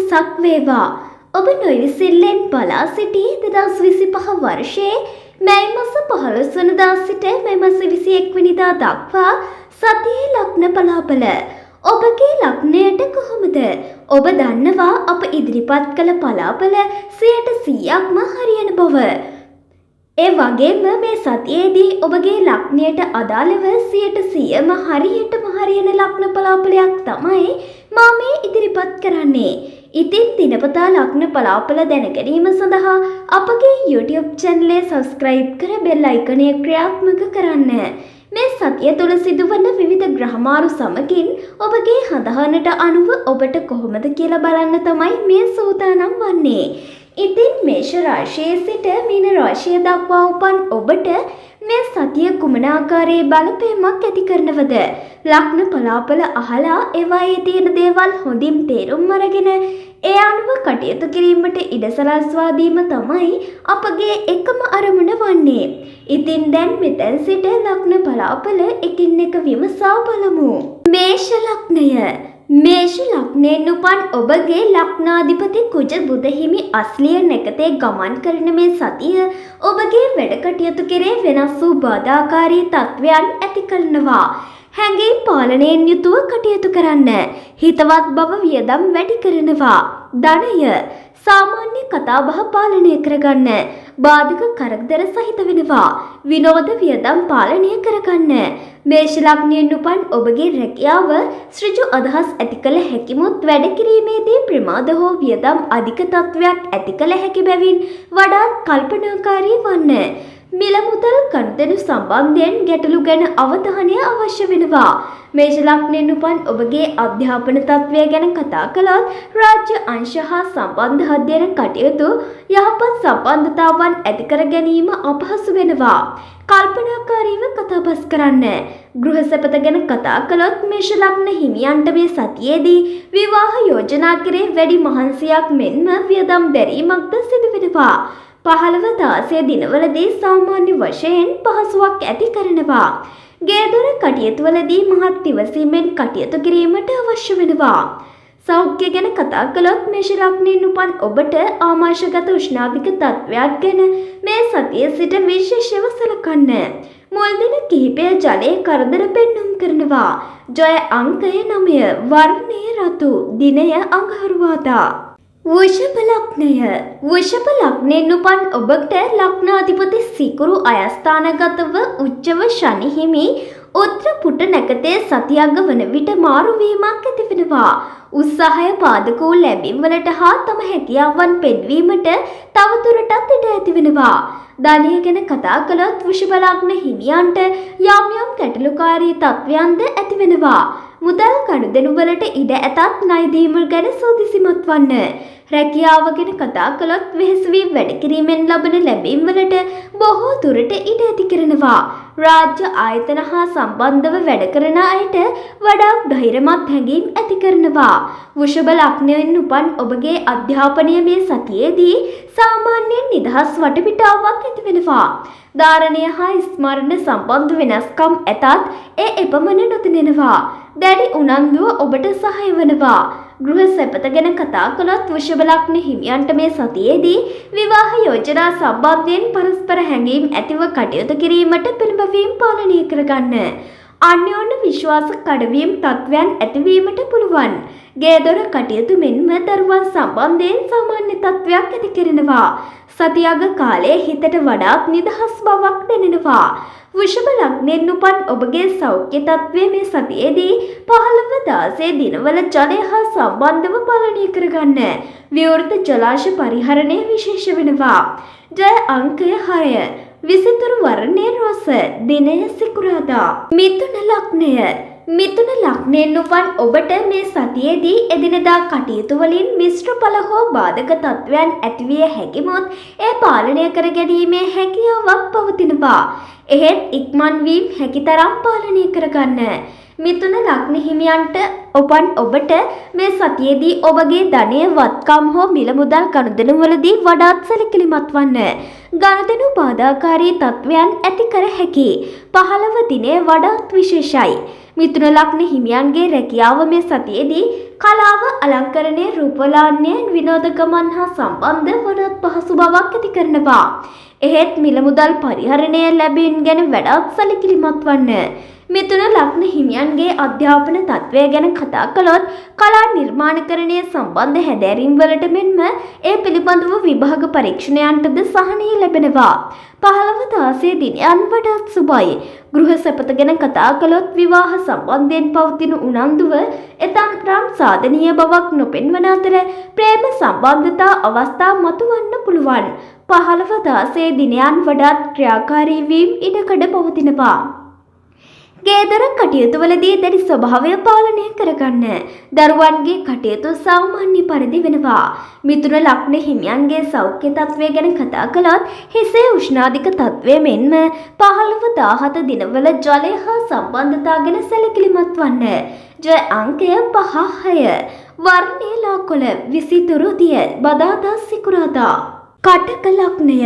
උසක් වේවා. ඔබ නොයිවසිල්ලෙන් බලා සිටි 2025 වර්ෂයේ මැයි මාස 15 වෙනිදා සිට මැයි මාස 21 වෙනිදා දක්වා සතියේ ලග්න පලාපල ඔබගේ ලග්නයට කොහොමද? ඔබ දන්නවා අප ඉදිරිපත් කළ පලාපල 100%ක්ම හරියන බව. ඒ වගේම මේ සතියේදී ඔබගේ ලග්නයට අදාළව 100%ම හරියටම හරියන ලග්න පලාපලයක් තමයි මා මේ ඉදිරිපත් කරන්නේ. ඉතින් දිනපතා ලග්න පලාපල දැන ගැනීම සඳහා අපගේ YouTube channel එක subscribe කර bell icon එක ක්‍රියාත්මක කරන්න. මේ සතිය තුළ සිදුවන විවිධ ග්‍රහමාරු සමගින් ඔබගේ හඳහනට අනුව ඔබට කොහොමද කියලා බලන්න තමයි මේ සූදානම් වන්නේ. ඉතින් මේෂ රාශියේ සිට මීන රාශිය දක්වා උපන් ඔබට මේ සතිය කුමන ආකාරයේ බලපෑමක් ඇති කරනවද? ලග්න පලාපල අහලා ඒවායේ තියෙන දේවල් හොඳින් තේරුම් අරගෙන ඒ අනුව කටයුතු කිරීමට ඉඩ සලස්වා දීම තමයි අපගේ එකම අරමුණ වන්නේ. ඉතින් දැන් මෙතෙන් සිට ලග්න පලාපල එකින් එක විමසා බලමු. මේෂ ලග්නය. මේෂ ලග්නයෙන් උපන් ඔබගේ ලග්නාධිපති කුජ බුධ හිමි අස්ලිය නැකතේ ගමන් කරන මේ සතිය ඔබගේ වැඩ කටයුතු කෙරේ වෙනස් වූ බාධාකාරී තත්වයන් ඇති කරනවා. හැඟීම් පාලනයෙන් යුතුව කටයුතු කරන්න. හිතවත් බව වියදම් වැඩි කරනවා. ධනය සාමාන්‍ය කතාබහ පාලනය කරගන්න. බාධක කරදර සහිත වෙනවා. විනෝද වියදම් පාලනය කරගන්න. මේෂ ලග්නයෙන් උපන් ඔබගේ රැකියාව ඍජු අදහස් ඇති කළ හැකිමුත් වැඩ කිරීමේදී ප්‍රමාද හෝ වියදම් අධික තත්වයක් ඇති කළ හැකි බැවින් වඩාත් කල්පනාකාරී වන්න. මිල මුදල් ගනුදෙනු සම්බන්ධයෙන් ගැටලු ගැන අවධානය අවශ්‍ය වෙනවා. මේෂ ලග්නයෙන් උපන් ඔබගේ අධ්‍යාපන තත්වය ගැන කතා කළත් රාජ්‍ය අංශ හා සම්බන්ධ අධ්‍යයන කටයුතු යහපත් සම්බන්ධතාවන් ඇති කර ගැනීම අපහසු වෙනවා. කල්පනාකාරීව කතාබස් කරන්න. ගෘහ සැපත ගැන කතා කළොත් මේෂ ලග්න හිමියන්ට මේ සතියේදී විවාහ යෝජනා කෙරේ වැඩි මහන්සියක් මෙන්ම වියදම් දැරීමක්ද සිදු වෙනවා. 15-16 දිනවලදී සාමාන්‍ය වශයෙන් පහසුවක් ඇති කරනවා. ගේදොර කටයුතුවලදී මහත් ඉවසීමෙන් කටයුතු කිරීමට අවශ්‍ය වෙනවා. සෞඛ්‍ය ගැන කතා කළොත් මේෂ ලග්නයෙන් උපන් ඔබට ආමාශයගත උෂ්ණාධික තත්වයක් ගැන මේ සතියේ සිට විශේෂව සලකන්න. මුල් දින කිහිපය ජලයේ කරදර පෙන්නුම් කරනවා. ජය අංකය 9. වර්ණය රතු. දිනය අඟහරුවාදා. වෘෂභ ලග්නය. වෘෂභ ලග්නයෙන් උපන් ඔබට ලග්නාධිපති සිකුරු අයස්ථානගතව උච්චව ශනි හිමි උත්තර පුට නැකතේ සතියග්ග වන විට මාරුවීමක් ඇති වෙනවා. උත්සාහය පාදක වූ ලැබීම් වලට හා තම හැකියාවන් පෙන්වීමට තවදුරටත් ඉඩ ඇති වෙනවා. ධනය ගැන කතා කළොත් වෘෂභ ලග්න හිමියන්ට යම් යම් ගැටලුකාරී තත්වයන්ද ඇති වෙනවා. මුදල් ගනුදෙනු වලට ඉඩ ඇතත් ණය දීම ගැන සෝදිසිමත් වන්න. රැකියාව ගැන කතා කළොත් වෙහෙස වී වැඩ කිරීමෙන් ලබන ලැබීම් වලට බොහෝ දුරට ඉඩ ඇති කරනවා. රාජ්‍ය ආයතන හා සම්බන්ධව වැඩ කරන අයට වඩා ධෛර්යමත් හැඟීම් ඇති කරනවා. වෘෂභ ලග්නයෙන් උපන් ඔබගේ අධ්‍යාපනය මේ සතියේදී සාමාන්‍යයෙන් නිදහස් වටපිටාවක් ඇති වෙනවා. ධාරණය හා ස්මරණ සම්බන්ධ වෙනස්කම් ඇතත් ඒ එපමණ නොදැනෙනවා. දැඩි උනන්දුව ඔබට සහාය වෙනවා. ගෘහ සැපත ගැන කතා කළොත් වෘෂභ ලග්න හිමියන්ට මේ සතියේදී විවාහ යෝජනා සම්බන්ධයෙන් පරස්පර හැඟීම් ඇතිව කටයුතු කිරීමට පෙළඹවීම් පාලනය කරගන්න. අන්‍යෝන්‍ය විශ්වාස කඩවීම් තත්වයන් ඇතිවීමට පුළුවන්. ගේදොර කටයුතු මෙන්ම දරුවන් සම්බන්ධයෙන් සාමාන්‍ය තත්වයක් ඇති කරනවා. සතියග කාලයේ හිතට වඩාත් නිදහස් බවක් දැනෙනවා. වෘෂභ ලග්නයෙන් උපන් ඔබගේ සෞඛ්‍ය තත්වය මේ සතියේදී 15-16 දිනවල ජලය හා සම්බන්ධව පාලනය කරගන්න. විවෘත ජලාශ පරිහරණය විශේෂ වෙනවා. ජය අංකය 6. විසිතුරු වර්ණය රෝස. දිනය සිකුරාදා. මිථුන ලග්නය. මිථුන ලග්නයෙන් උපන් ඔබට මේ සතියේදී එදිනෙදා කටයුතු වලින් මිශ්‍ර ඵල හෝ බාධක තත්වයන් ඇතිවිය හැකිමුත් ඒ පාලනය කර ගැනීමේ හැකියාවක් පවතිනවා. එහෙත් ඉක්මන් වීම හැකිතරම් පාලනය කරගන්න. මිථුන ලග්න හිමියන්ට ඔබට මේ සතියේදී ඔබගේ ධනය වත්කම් හෝ මිල මුදල් ගනුදෙනුවලදී වඩාත් සැලකිලිමත් වන්න. ගනුදෙනු බාධාකාරී තත්වයන් ඇති කර හැකි. 15 දිනය වඩාත් විශේෂයි. මිථුන ලග්න හිමියන්ගේ රැකියාව මේ සතියේදී කලාව, අලංකරණය, රූපලාවන්‍ය, විනෝද ගමන් හා සම්බන්ධ වඩාත් පහසු බවක් ඇති කරනවා. එහෙත් මිල මුදල් පරිහරණය ලැබීම් ගැන වඩාත් සැලකිලිමත් වන්න. මිථුන ලග්න හිමියන්ගේ අධ්‍යාපන තත්වය ගැන කතා කළොත් කලා නිර්මාණකරණය සම්බන්ධ හැදෑරීම් වලට මෙන්ම ඒ පිළිබඳව විභාග පරීක්ෂණයන්ටද සහනය ලැබෙනවා. 15 දිනයන් වඩාත් සුබයි. ගෘහ සැපත ගැන කතා කළොත් විවාහ සම්බන්ධයෙන් පවතින උනන්දුව එතරම් සාධනීය බවක් නොපෙන්වන අතර ප්‍රේම සම්බන්ධතා අවස්ථා මතුවන්න පුළුවන්. 15 දිනයන් වඩාත් ක්‍රියාකාරී වීම ඉඩකඩ පවතිනවා. ගේදර කටයුතුවලදී දැඩි ස්වභාවය පාලනය කරගන්න. දරුවන්ගේ කටයුතු සාමාන්‍ය පරිදි වෙනවා. මිථුන ලග්න හිමියන්ගේ සෞඛ්‍ය තත්ත්වය ගැන කතා කළොත් හිසේ උෂ්ණාධික තත්ත්වය මෙන්ම 15-17 දිනවල ජලය හා සම්බන්ධතා ගැන සැලකිලිමත් වන්න. ජය අංකය 5-6. වර්ණය ලාකොළ 23 දිය බදාදා සිකුරාදා. කටක ලග්නය.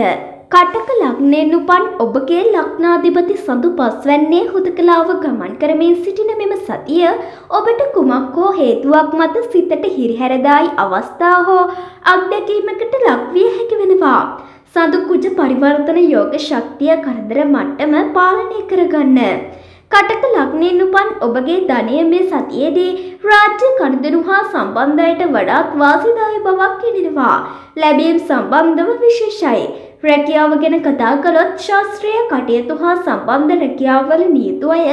කටක ලග්නයෙන් උපන් ඔබගේ ලග්නාධිපති සඳු පස්වැන්නේ හුදකලාව ගමන් කරමින් සිටින මෙම සතිය ඔබට කුමක් හෝ හේතුවක් මත සිතට හිරිහැරදායි අවස්ථා හෝ අත්දැකීමකට ලක්විය හැකි වෙනවා. සඳු කුජ පරිවර්තන යෝග ශක්තිය කරදර මට්ටම පාලනය කරගන්න. කටක ලග්නයෙන් උපන් ඔබගේ ධනය මේ සතියේදී රාජ්‍ය ගනුදෙනු හා සම්බන්ධයට වඩාත් වාසිදායී බවක් ගෙනෙනවා. ලැබීම් සම්බන්ධව විශේෂයි. රැකියාව ගැන කතා කළොත් ශාස්ත්‍රීය කටයුතු හා සම්බන්ධ රැකියාවල නියුතු අය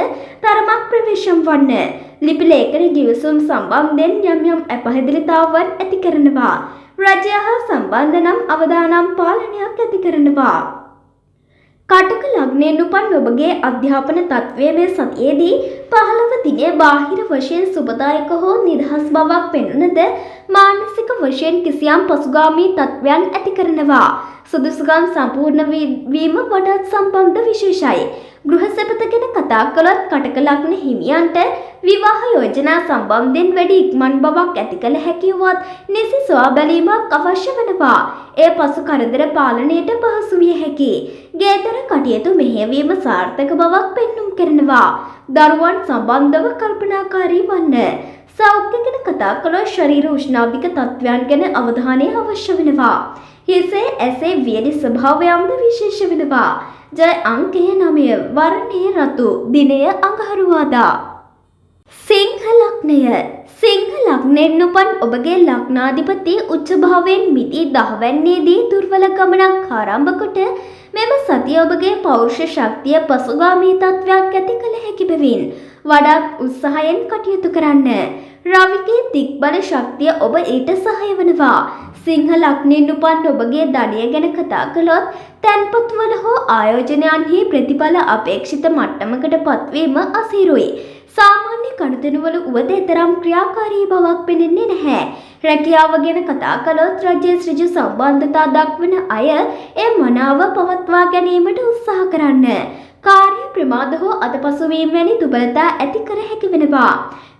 තරමක් ප්‍රවේශම් වන්න. ලිපි ලේඛන ගිවිසුම් සම්බන්ධයෙන් යම් අපහැදිලිතාවන් ඇති කරනවා. රජය හා සම්බන්ධ නම් අවදානම් පාලනයක් ඇති කරනවා. කටක ලග්නයෙන් උපන් ඔබගේ අධ්‍යාපන තත්වය මේ සතියේදී 15 දිනය බාහිර වශයෙන් සුබදායක හෝ නිදහස් බවක් පෙන්වනද මානසික වශයෙන් කිසියම් පසුගාමී තත්වයන් ඇති කරනවා. සුදුසුකම් සම්පූර්ණ වීම වඩාත් සම්බන්ධ විශේෂයි. ගෘහ සැපත ගැන කතා කළොත් කටක ලග්න හිමියන්ට විවාහ යෝජනා සම්බන්ධයෙන් වැඩි ඉක්මන් බවක් ඇති කළ හැකියවත් නිසි සොයා බැලීමක් අවශ්‍ය වෙනවා. ඒ පසු කරදර පාලනයට පහසු විය හැකි. ගේදර කටයුතු මෙහෙයවීම සාර්ථක බවක් පෙන්눔 කරනවා. දරුවන් සම්බන්ධව කල්පනාකාරී වන්න. සෞඛ්‍ය ගැන කතා කළොත් ශරීර උෂ්ණාධික තත්ත්වයන් ගැන අවධානය අවශ්‍ය වෙනවා. හිසේ ඇසේ වියලි ස්වභාවයන්ද විශේෂ වෙනවා. ජය අංකය 9. වර්ණය රතු. දිනය අඟහරුවාදා. සිංහ ලග්නය. සිංහ ලග්නයෙන් උපන් ඔබගේ ලග්නාධිපති උච්ච භාවයෙන් මිදී 10 වැන්නේදී දුර්වල ගමනක් ආරම්භ කොට මෙම සතිය ඔබගේ පෞරුෂ ශක්තිය පසුගාමී තත්වයක් ඇති කළ හැකි බැවින් වඩාත් උත්සාහයෙන් කටයුතු කරන්න. රවිගේ දිග්බල ශක්තිය ඔබ ඊට සහාය වනවා. සිංහ ලග්නයෙන් උපන් ඔබගේ ධනය ගැන කතා කළොත් තැන්පත්වල හෝ ආයෝජනයන්හි ප්‍රතිඵල අපේක්ෂිත මට්ටමකට පත්වීම අසීරුයි. සාමාන්‍ය ගනුදෙනුවල උවද තරම් ක්‍රියාකාරී බවක් පෙනෙන්නේ නැහැ. රැකියාව ගැන කතා කළොත් රජයේ ඍජු සම්බන්ධතා දක්වන අය ඒ මනාව පවත්වා ගැනීමට උත්සාහ කරන්න. කාර්ය ප්‍රමාද හෝ අතපසුවීම වැනි දුබලතා ඇති කර හැකි වෙනවා.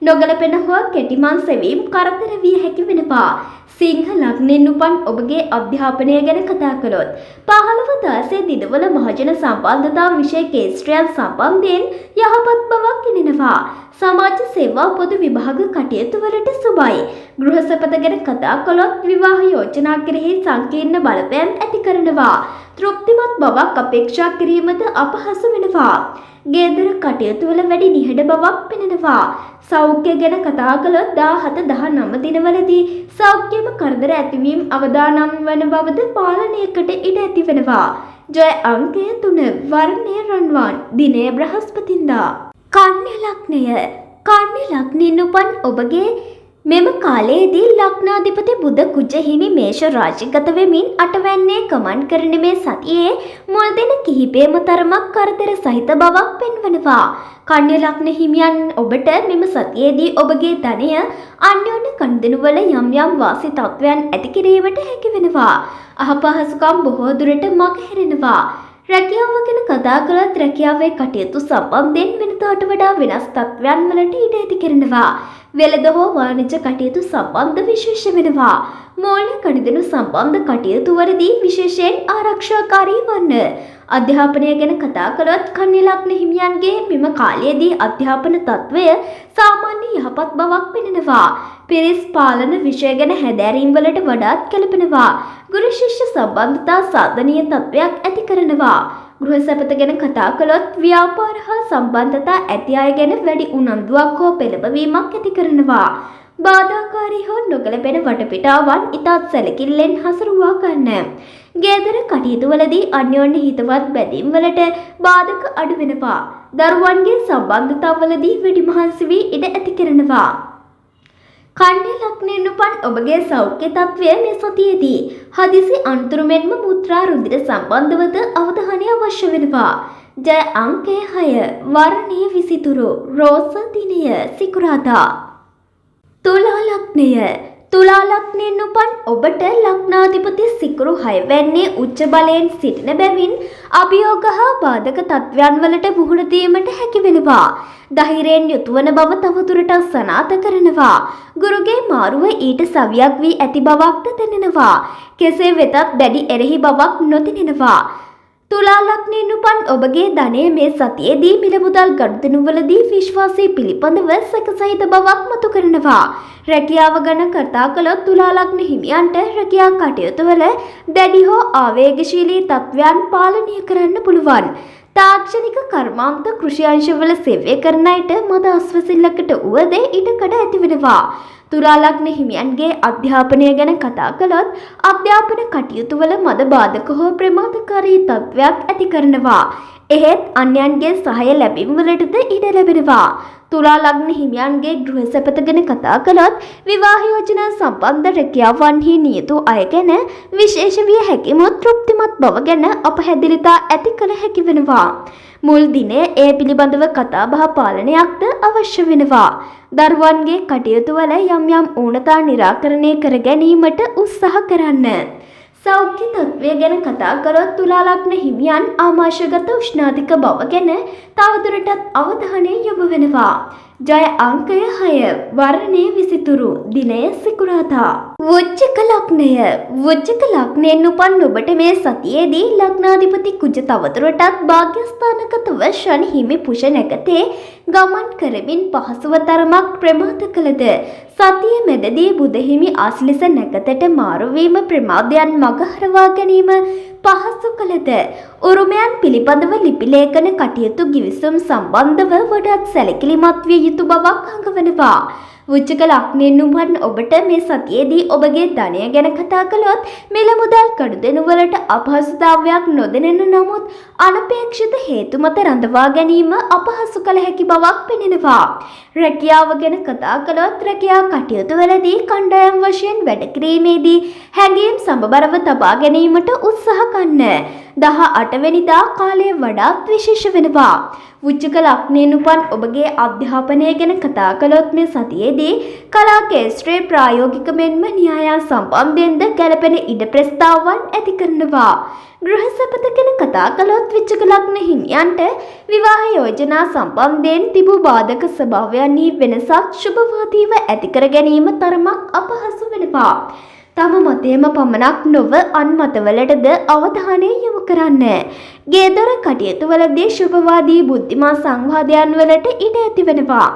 නොගැලපෙන හෝ කෙටිමන් සෙවීම් කරදර විය හැකි වෙනවා. සිංහ ලග්නයෙන් උපන් ඔබගේ අධ්‍යාපනය ගැන කතා කළොත් 15-16 දිනවල මහජන සම්බන්ධතා විෂය කේස්ත්‍රයන් සම්බන්ධයෙන් යහපත් බවක් ගෙනෙනවා. සමාජ සේවා පොදු විභාග කටයුතු වලට සුබයි. ගෘහ සැපත ගැන කතා කළොත් විවාහ යෝජනා කෙරෙහි සංකීර්ණ බලපෑම් ඇති කරනවා. තෘප්තිමත් බවක් අපේක්ෂා කිරීමද අපහසු වෙනවා. ගේදර කටයුතු වල වැඩි නිහඬ බවක් පෙනෙනවා. සෞඛ්‍ය ගැන කතා කළොත් 17-19 දිනවලදී සෞඛ්‍යම කරදර ඇතිවීම අවදානම් වන බවද පාලනයකට ඉඩ ඇති වෙනවා. ජය අංකය 3. වර්ණය රන්වන්. දිනය බ්‍රහස්පතින්දා. කන්‍ය ලග්නය. කන්‍ය ලග්නයෙන් උපන් ඔබගේ මෙම කාලයේදී ලග්නාධිපති බුධ කුජ හිමි මේෂ රාශිගත වෙමින් අටවැන්නේ ගමන් කරන මේ සතියේ මුල් දින කිහිපයම තරමක් කරදර සහිත බවක් පෙන්වනවා. කන්‍ය ලග්න හිමියන් ඔබට මෙම සතියේදී ඔබගේ ධනය අන්‍යෝන්‍ය ගනුදෙනුවල යම් වාසි තත්වයන් ඇති කිරීමට හැකි වෙනවා. අපහසුකම් බොහෝ දුරට මගහැරෙනවා. රැකියාව ගැන කතා කළත් රැකියාවේ කටයුතු සම්බන්ධයෙන් වෙනදාට වඩා වෙනස් තත්ත්වයන් වලට ඉඩ ඇති කරනවා. වෙළඳ හෝ වාණිජ්‍ය කටයුතු සම්බන්ධ විශේෂ වෙනවා. මූල්‍ය ගනුදෙනු සම්බන්ධ කටයුතු වලදී විශේෂයෙන් ආරක්ෂාකාරී වන්න. අධ්‍යාපනය ගැන කතා කළොත් කන්‍යා ලග්න හිමියන්ගේ මෙම කාලයේදී අධ්‍යාපන තත්ත්වය සාමාන්‍ය යහපත් බවක් පෙනෙනවා. පිරිස් පාලන විෂය ගැන හැදෑරීම් වලට වඩාත් කැළපෙනවා. ගුරු ශිෂ්‍ය සම්බන්ධතා සාධනීය තත්ත්වයක් ඇති කරනවා. ගෘහ සැපත ගැන කතා කළොත් ව්‍යාපාර හා සම්බන්ධතා ඇති අය ගැන වැඩි උනන්දුවක් හෝ පෙළඹවීමක් ඇති කරනවා. බාධාකාරී හෝ නොගැලපෙන වටපිටාවන් ඉතාත් සැලකිල්ලෙන් හසුරුවා ගන්න. ගෙදර කටයුතුවලදී අන්‍යෝන්‍ය හිතවත් බැඳීම් වලට බාධක අඩු වෙනවා. දරුවන්ගේ සම්බන්ධතාවලදී වැඩි මහන්සි වී ඉඩ ඇති කරනවා. කන්‍යා ලග්නයෙන් උපන් ඔබගේ සෞඛ්‍ය තත්ත්වය මේ සතියේදී හදිසි අන්තරු මෙන්ම මුත්‍රා රුධිර සම්බන්ධවද අවධානය අවශ්‍ය වෙනවා. ජය අංකය 6 වර්ණය විසිතුරු රෝස දිනය සිකුරාදා. තුලා ලග්නය තුලා ලග්නයෙන් උපන් ඔබට ලග්නාධිපති සිකුරු 6 වැන්නේ උච්ච බලයෙන් සිටින බැවින් අභියෝග හා බාධක තත්ත්වයන් වලට මුහුණ දීමට හැකි වෙනවා. ධෛර්යයෙන් යුතුවන බව තවදුරටත් සනාථ කරනවා. ගුරුගේ මාරුව ඊට සවියක් වී ඇති බවක්ද දැනෙනවා. කෙසේ වෙතත් දැඩි එරෙහි බවක් නොදැනෙනවා. තුලා ලග්නයෙන් උපන් ඔබගේ ධනය මේ සතියේදී මිල මුදල් ගනුදෙනුවලදී විශ්වාසය පිළිබඳව සැකසහිත බවක් මතු කරනවා. රැකියාව ගැන කතා කළොත් තුලා ලග්න හිමියන්ට රැකියා කටයුතුවල දැඩි හෝ ආවේගශීලී තත්ත්වයන් පාලනය කරන්න පුළුවන්. තාක්ෂණික කර්මාන්ත කෘෂි අංශවල සේවය කරන අයට මද අස්වැසිල්ලකට උවද ඉඩකඩ ඇති වෙනවා. තුලා ලග්න හිමියන්ගේ අධ්‍යාපනය ගැන කතා කළොත් අධ්‍යාපන කටයුතුවල මද බාධක හෝ ප්‍රමාදකාරී තත්ත්වයක් ඇති කරනවා. එහෙත් අන්‍යයන්ගේ සහාය ලැබීම් වලටද ඉඩ ලැබෙනවා. තුලා ලග්න හිමියන්ගේ ගෘහ සැපත ගැන කතා කළොත් විවාහ යෝජනා සම්බන්ධ රැකියාවන්හි නියුතු අය ගැන විශේෂ විය හැකිමුත් තෘප්තිමත් බව ගැන අපහැදිලිතා ඇති කළ හැකි වෙනවා. මුල් දිනේ ඒ පිළිබඳව කතාබහ පාලනයක්ද අවශ්‍ය වෙනවා. දරුවන්ගේ කටයුතු වල යම් යම් ඌනතා निराකරණය කර ගැනීමට උත්සාහ කරන්න. සෞඛ්‍ය තත්ත්වය ගැන කතා කරොත් තුලා ලග්න හිමියන් ආමාශයගත උෂ්ණාධික බව ගැන තවදුරටත් අවධානය යොමු වෙනවා. ජය අංකය 6 වර්ණය විසිතුරු දිනය සිකුරාදා. වෘශ්චික ලග්නය වෘශ්චික ලග්නයෙන් උපන් ඔබට මේ සතියේදී ලග්නාධිපති කුජ තවදුරටත් භාග්‍යස්ථානගතව ශනි හිමි පුෂ නැගතේ ගමන් කරමින් පහසුව තරමක් ප්‍රමාද කළද සතිය මැදදී බුධ හිමි ආශ්ලිස නැගතට මාරුවීම ප්‍රමාදයන් මගහරවා ගැනීම පහසු කළද උරුමයන් පිළිබඳව ලිපි ලේඛන කටයුතු ගිවිසුම් සම්බන්ධව වඩාත් සැලකිලිමත් විය යුතු බවක් හඟවනවා. වෘශ්චික ලග්නයෙන් උපන් ඔබට මේ සතියේදී ඔබගේ ධනය ගැන කතා කළොත් මිල මුදල් ගනුදෙනු වලට අපහසුතාවයක් නොදැනෙන නමුත් අනපේක්ෂිත හේතු මත රඳවා ගැනීම අපහසු කළ හැකි බවක් පෙනෙනවා. රැකියාව ගැන කතා කළොත් රැකියා කටයුතු වලදී කණ්ඩායම් වශයෙන් වැඩ කිරීමේදී හැඟීම් සමබරව තබා ගැනීමට උත්සාහ ගන්න. 18 වෙනිදා කාලය වඩාත් විශේෂ වෙනවා. වෘශ්චික ලග්නයෙන් උපන් ඔබගේ අධ්‍යාපනය ගැන කතා කළොත් මේ සතියේදී කලා ක්ෂේත්‍රයේ ප්‍රායෝගික මෙන්ම න්‍යාය සම්බන්ධයෙන්ද ගැළපෙන ඉඩ ප්‍රස්තාවයන් ඇති කරනවා. ගෘහ සැපත ගැන කතා කළොත් වෘශ්චික ලග්න හිමියන්ට විවාහ යෝජනා සම්බන්ධයෙන් තිබූ බාධක ස්වභාවයන්හි වෙනසක් සුබවාදීව ඇති කර ගැනීම තරමක් අපහසු වෙනවා. තම මතයම පමණක් නොව අන් මතවලටද අවධානය යොමු කරන්න. ගෙදර කටයුතුවලදී සුබවාදී බුද්ධිමත් සංවාදයන් වලට ඉඩ ඇති වෙනවා.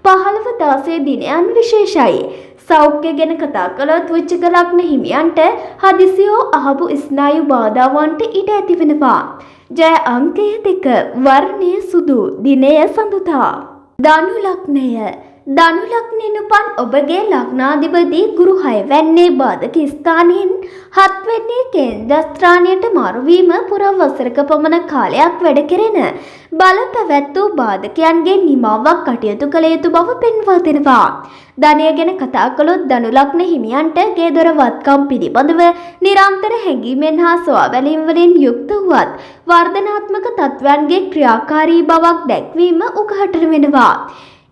15-16 දිනයන් විශේෂයි. සෞඛ්‍ය ගැන කතා කළොත් වෘශ්චික ලග්න හිමියන්ට හදිසියෝ අහබු ස්නායු බාධාවන්ට ඉඩ ඇති වෙනවා. ජය අංකය 2 වර්ණය සුදු දිනය සඳුදා. ධනු ලග්නය ධනු ලග්නයෙන් උපන් ඔබගේ ලග්නාධිපති ගුරු 6 වැන්නේ බාධක ස්ථානයෙන් 7 වෙන්නේ කේන්ද්‍රස්ථානයට මාරුවීම පුරා වසරක පමණ කාලයක් වැඩ කෙරෙන බල පැවැත් වූ බාධකයන්ගේ නිමාවක් කටයුතු කළ යුතු බව පෙන්වා දෙනවා. ධනය ගැන කතා කළොත් ධනු ලග්න හිමියන්ට ගේ දොර වත්කම් පිළිබඳව නිරන්තර හැඟීමෙන් හා සොයාබැලීම් වලින් යුක්ත වුවත් වර්ධනාත්මක තත්ත්වයන්ගේ ක්‍රියාකාරී බවක් දැක්වීම උගහට වෙනවා.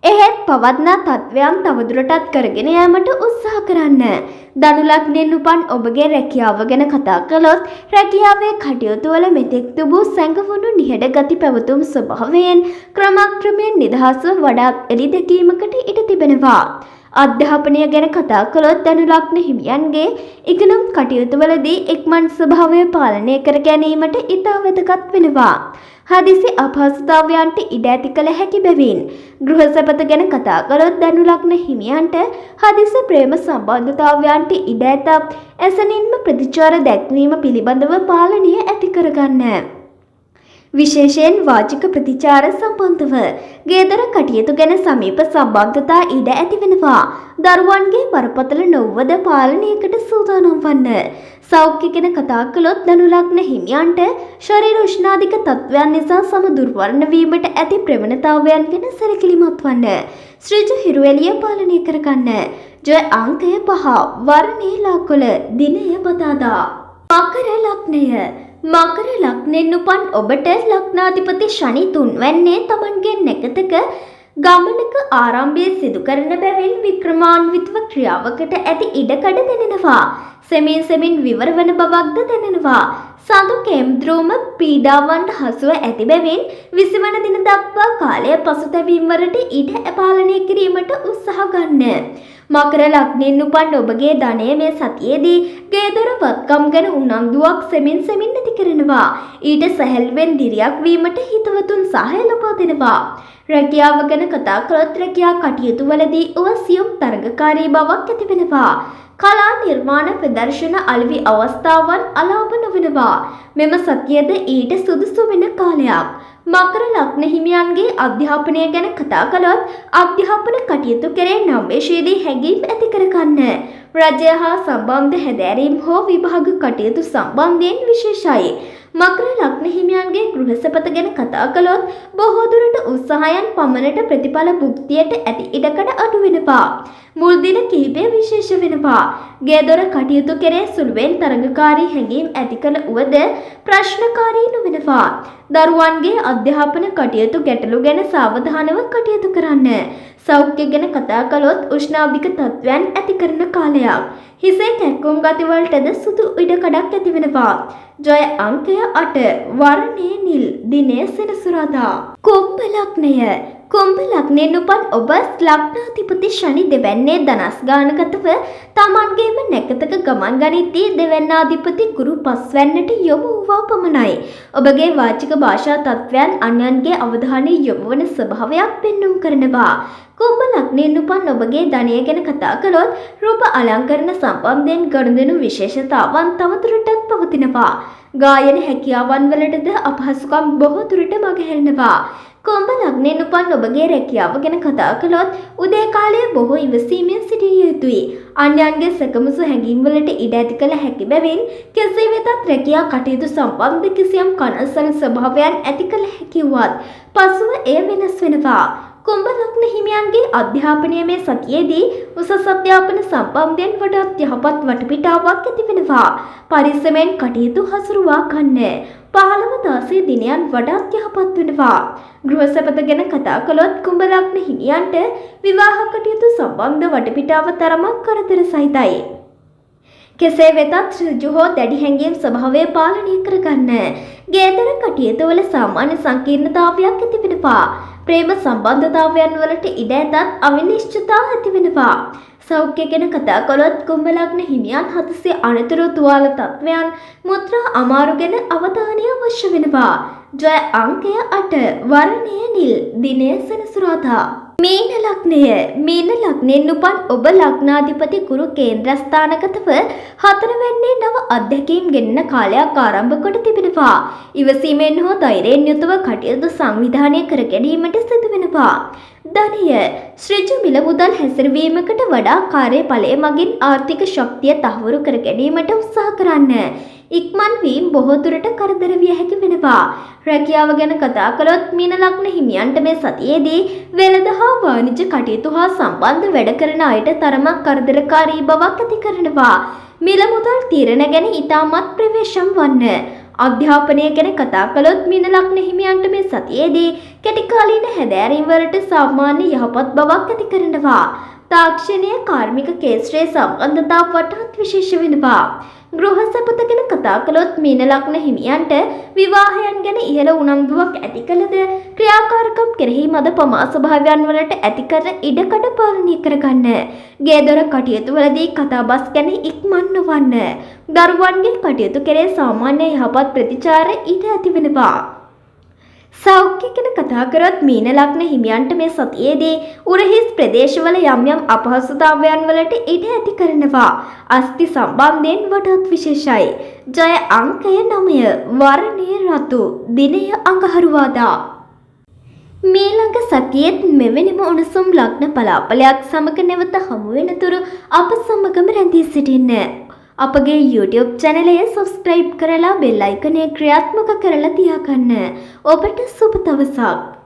එහෙත් පවත්නා තත්ත්වයන් තවදුරටත් කරගෙන යාමට උත්සාහ කරන්න. ධනු ලග්නයෙන් උපන් ඔබගේ රැකියාව ගැන කතා කළොත් රැකියාවේ කටයුතු වල මෙතෙක් තිබූ සැඟවුණු නිහඬ ගති පැවතුම් ස්වභාවයෙන් ක්‍රමක්‍රමයෙන් නිදහස්ව වඩාත් එළි දැකීමකට ඉඩ තිබෙනවා. අධ්‍යාපනය ගැන කතා කළොත් ධනු ලග්න හිමියන්ගේ ඉගෙනුම් කටයුතුවලදී ඉක්මන් ස්වභාවය පාලනය කර ගැනීමට ඉතා වැදගත් වෙනවා. හදිසි අපහසුතාවයන්ට ඉඩ ඇති කළ හැකි බැවින් ගෘහ සැපත ගැන කතා කළොත් ධනු ලග්න හිමියන්ට හදිසි ප්‍රේම සම්බන්ධතාවයන්ට ඉඩ ඇත. එසැනින්ම ප්‍රතිචාර දැක්වීම පිළිබඳව පාලනය ඇති කරගන්න. විශේෂයෙන් වාචික ප්‍රතිචාර සම්බන්ධව ගේදර කටයුතු ගැන සමීප සම්බන්ධතා ඉඩ ඇති වෙනවා. දරුවන්ගේ බරපතල නොවද පාලනයකට සූදානම් වන්න. සෞඛ්‍ය ගැන කතා කළොත් ධනු ලග්න හිමියන්ට ශරීර උෂ්ණාධික තත්ත්වයන් නිසා සම දුර්වර්ණ වීමට ඇති ප්‍රවණතාවයන් ගැන සැලකිලිමත් වන්න. ඍජු හිරු එළිය පාලනය කරගන්න. ජය අංකය 5 වර්ණයේ ලාකොළ දිනය බදාදා. මකර ලග්නය. මකර ලග්නෙන් උපන් ඔබට ලග්නාධිපති ශනි තුන්වැන්නේ තමන්ගේ නැකතක ගමනක ආරම්භය සිදු කරන බැවින් වික්‍රමාන්විතව ක්‍රියාවකට ඇති ඉඩකඩ දැනෙනවා. සෙමින් සෙමින් විවර වන බවක්ද දැනෙනවා. සඳු කේම්ද්‍රෝම පීඩාවන්ට හසුව ඇති බැවින් 20 වන දින දක්වා කාලය පසුතැවීම් වලට ඉඩ පාලනය කිරීමට උත්සාහ ගන්න. මකර ලග්නෙන් උපන් ඔබගේ ධනය මේ සතියේදී ගේදොර වත්කම් ගැන උනන්දුවක් සෙමින් සෙමින් ඇති කරනවා. ඊට සැහැල්ලුවෙන් දිරියක් වීමට හිතවතුන් සහාය ලබා දෙනවා. රැකියාව ගැන කතා කළොත් රැකියා කටයුතු වලදී ඔවසියුම් තරඟකාරී බවක් ඇති වෙනවා. කලා නිර්මාණ ප්‍රදර්ශන අලෙවි අවස්ථාවන් අලාභ නොවනවා. මෙම සතියද ඊට සුදුසු වෙන කාලයක්. මකර ලග්න හිමියන්ගේ අධ්‍යාපනය ගැන කතා කළොත් අධ්‍යාපන කටයුතු කෙරේ නම්‍යශීලී හැඟීම් ඇති කරගන්න. රජය හා සම්බන්ධ හැදෑරීම් හෝ විභාග කටයුතු සම්බන්ධයෙන් විශේෂයි. මකර ලග්න හිමියන්ගේ ගෘහ සැපත ගැන කතා කළොත් බොහෝ දුරට උත්සාහයන් පමණට ප්‍රතිඵල භුක්තියට ඇති ඉඩකඩ අඩු වෙනවා. මුල් දින කිහිපය විශේෂ වෙනවා. ගේදොර කටයුතු කෙරේ සුළුවෙන් තරඟකාරී හැඟීම් ඇති කළ උවද ප්‍රශ්නකාරී නොවෙනවා. දරුවන්ගේ අධ්‍යාපන කටයුතු ගැටලු ගැන සාවධානව කටයුතු කරන්න. සෞඛ්‍ය ගැන කතා කළොත් උෂ්ණාධික තත්ත්වයන් ඇති කරන කාලයක්. හිසේ කැක්කුම් ගතිවලටද සුදු ඉඩකඩක් ඇති වෙනවා. ජය අංකය 8 වර්ණයේ නිල් දිනය සෙනසුරාදා. කුම්භ ලග්නය. කුම්භ ලග්නයෙන් උපන් ඔබ ලග්නාධිපති ශනි දෙවැන්නේ ධනස්ගානගතව තමන්ගේම නැකතක ගමන් ගනිද්දී දෙවැන්නාධිපති ගුරු පස්වැන්නට යොමු වූවා පමණයි. ඔබගේ වාචික භාෂා තත්ත්වයන් අන්‍යයන්ගේ අවධානය යොමු වන ස්වභාවයක් පෙන්눔 කරනවා. කුම්භ ලග්නයෙන් උපන් ඔබගේ ධනය ගැන කතා කළොත් රූප අලංකරණ සම්බන්ධයෙන් ගනුදෙනු විශේෂතාවන් තවදුරටත් පවතිනවා. ගායන හැකියාවන් වලටද අපහසුකම් බොහෝ දුරට මගහැරෙනවා. කුම්භ ලග්නයෙන් උපන් ඔබගේ රැකියාව ගැන කතා කළොත් උදේ කාලයේ බොහෝ ඉවසීමෙන් සිටිය යුතුයි. අන්‍යයන්ගේ සැකමසු හැඟීම් වලට ඉඩ ඇති කළ හැකි බැවින් කෙසේ වෙතත් රැකියා කටයුතු සම්බන්ධ කිසියම් කනස්සන ස්වභාවයන් ඇති කළ හැකි වුවත් පසුව එය වෙනස් වෙනවා. කුම්භ ලග්න හිමියන්ගේ අධ්‍යාපනය මේ සතියේදී උසස් අධ්‍යාපන සම්බන්ධයෙන් වඩාත් යහපත් වටපිටාවක් ඇති වෙනවා. පරිස්සමෙන් කටයුතු හසුරුවා ගන්න. 15 දිනයන් වඩාත් යහපත් වෙනවා. ගෘහ සැපත ගැන කතා කළොත් කුම්භ ලග්න හිමියන්ට විවාහ කටයුතු සම්බන්ධ වටපිටාව තරමක් කරදර සහිතයි. කෙසේ වෙතත් ඍජු හෝ දැඩි හැඟීම් ස්වභාවය පාලනය කරගන්න. ගේදර කටයුතු වල සාමාන්‍ය සංකීර්ණතාවයක් ඇති වෙනවා. ප්‍රේම සම්බන්ධතාවයන් වලට ඉඩ ඇතත් අවිනිශ්චිතතා ඇති වෙනවා. සෞඛ්‍ය ගැන කතා කළොත් කුම්භ ලග්න හිමියන් හදිසි අනතුරු තුවාල තත්ත්වයන් මුත්‍රා අමාරු ගැන අවධානය අවශ්‍ය වෙනවා. ජය අංකය 8 වර්ණයේ නිල් දිනය සෙනසුරාදා. මීන ලග්නය. මීන ලග්නයෙන් උපන් ඔබ ලග්නාධිපති ගුරු කේන්ද්‍රස්ථානගතව 4 වෙන්නේ නව අධ්‍යක්ීම් ගෙන්න කාලයක් ආරම්භ කොට තිබෙනවා. ඉවසීමෙන් හෝ ධෛර්යයෙන් යුතුව කටයුතු සංවිධානය කර ගැනීමට සිදු වෙනවා. ධනය. ශ්‍රේජ මිල මුදල් හැසිරවීමකට වඩා කාර්යඵලය මගින් ආර්ථික ශක්තිය තහවුරු කර ගැනීමට උත්සාහ කරන්න. ඉක්මන් වීම බොහෝ දුරට කරදර විය හැකි වෙනවා. රැකියාව ගැන කතා කළොත් මීන ලග්න හිමියන්ට මේ සතියේදී වෙළඳ හා වාණිජ්‍ය කටයුතු හා සම්බන්ධ වැඩ කරන අයට තරමක් කරදරකාරී බවක් ඇති කරනවා. මිල මුදල් තීරණ ගැන ඉතාමත් ප්‍රවේශම් වන්න. අධ්‍යාපනය ගැන කතා කළොත් මීන ලග්න හිමියන්ට මේ සතියේදී කෙටි කාලීන හැදෑරීම් වලට සාමාන්‍ය යහපත් බවක් ඇති කරනවා. තාක්ෂණීය කාර්මික ක්ෂේත්‍රයේ සම්බන්ධතා වටාත් විශේෂ වෙනවා. ගෘහ සැපත ගැන කතා කළොත් මීන ලග්න හිමියන්ට විවාහයන් ගැන ඉහළ උනන්දුවක් ඇති කළද ක්‍රියාකාරකම් කෙරෙහි මද පමා ස්වභාවයන් වලට ඇති කර ඉඩකඩ පාලනය කරගන්න. ගේදොර කටයුතු වලදී කතාබස් ගැන ඉක්මන් නොවන්න. දරුවන්ගේ කටයුතු කෙරේ සාමාන්‍ය යහපත් ප්‍රතිචාර ඊට ඇති වෙනවා. සෞඛ්‍ය ගැන කතා කරොත් මීන ලග්න හිමියන්ට මේ සතියේදී උරහිස් ප්‍රදේශවල යම් යම් අපහසුතාවයන් වලට ඉඩ ඇති කරනවා. අස්ථි සම්බන්ධයෙන් වඩාත් විශේෂයි. ජය අංකය 9. වර්ණය රතු. දිනය අඟහරුවාදා. මීළඟ සතියේත් මෙවැනිම උණුසුම් ලග්න පලාපලයක් සමග නැවත හමු වෙනතුරු අප සමගම රැඳී සිටින්න. අපගේ YouTube channel එක subscribe කරලා bell icon එක ක්‍රියාත්මක කරලා තියාගන්න. ඔබට සුබ දවසක්.